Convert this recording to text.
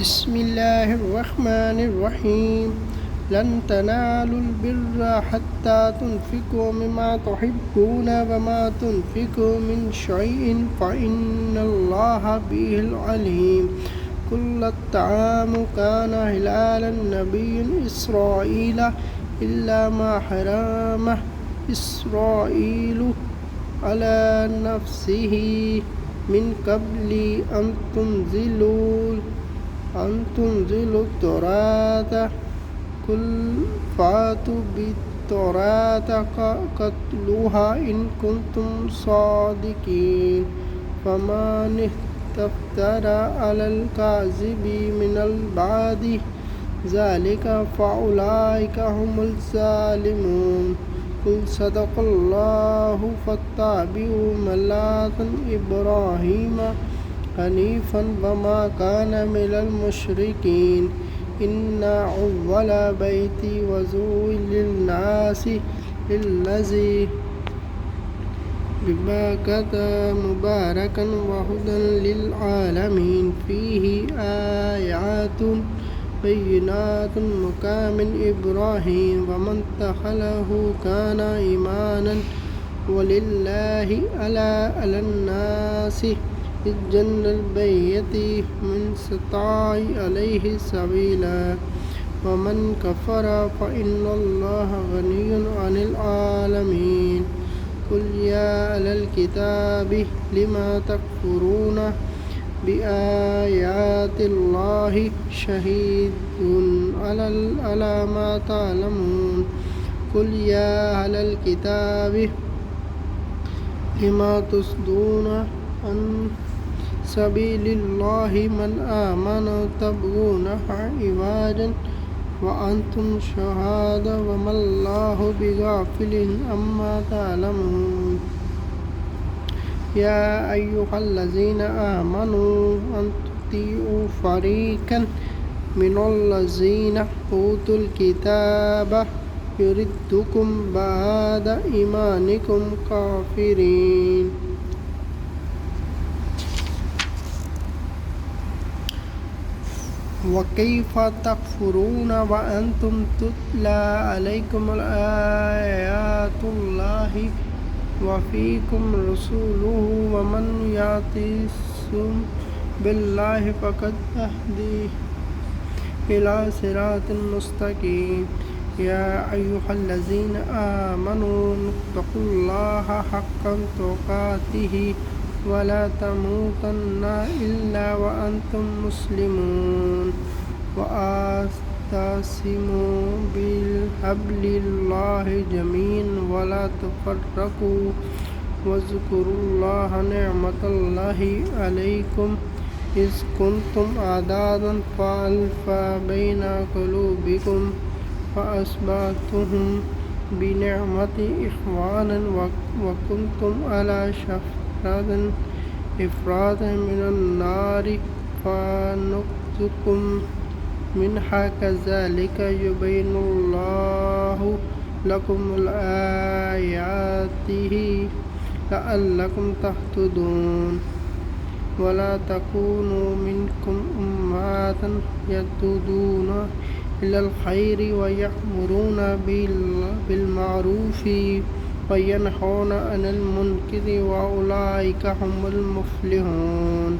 بسم الله الرحمن الرحيم لن تنالوا البر حتى تنفقوا مما تحبون وما تنفقوا من شيء فإن الله به عليم كل الطعام كان حلالا نبي إسرائيل إلا ما حرم إسرائيل على نفسه من قبل أن تنزلوا التوراة قل فأتوا بالتوراة فاتلوها إن كنتم صادقين فمن افترى على الكاذب من بعد ذلك فأولئك هم الظالمون قل صدق الله فاتبعوا ملة إبراهيم حنيفا وما كان من المشركين إن أول بيت وضع للناس للذي ببكة مباركا وهدى للعالمين فيه آيات بينات مقام إبراهيم ومن دخله كان آمنا ولله على الناس حج البيت من استطاع إليه سبيلا ومن كفر فإن الله غني عن العالمين قل يا أهل الكتاب لما تكفرون بآيات الله شهيد على ما تعلمون قل يا أهل الكتاب لما تصدون عن سبيل الله من آمن تبغونها عوجا وأنتم شهداء وما الله بغافل عما تعملون يا أيها الذين آمنوا أن تطيعوا فريقا من الذين أوتوا الكتاب يردكم بعد إيمانكم كافرين وكيف تكفرون وأنتم تتلى عليكم آيات الله وفيكم رسوله ومن يعتصم بالله فقد هدي إلى صراط مستقيم يا أيها الذين آمنوا اتقوا الله حق تقاته ولا تموتن إلا وأنتم مسلمون واعتصموا بحبل الله جميعا ولا تفرقوا واذكروا الله نعمة الله عليكم إذ كنتم أعداء فألف بين قلوبكم فأصبحتم بنعمته إخوانا وكنتم على شفا إفراد من النار فنقذكم منها كذلك يبين الله لكم آياته لعلكم تهتدون ولا تكونوا منكم أمة يهدون إلى الخير ويأمرون بالمعروف وينهون عن المنكر وأولئك هم المفلحون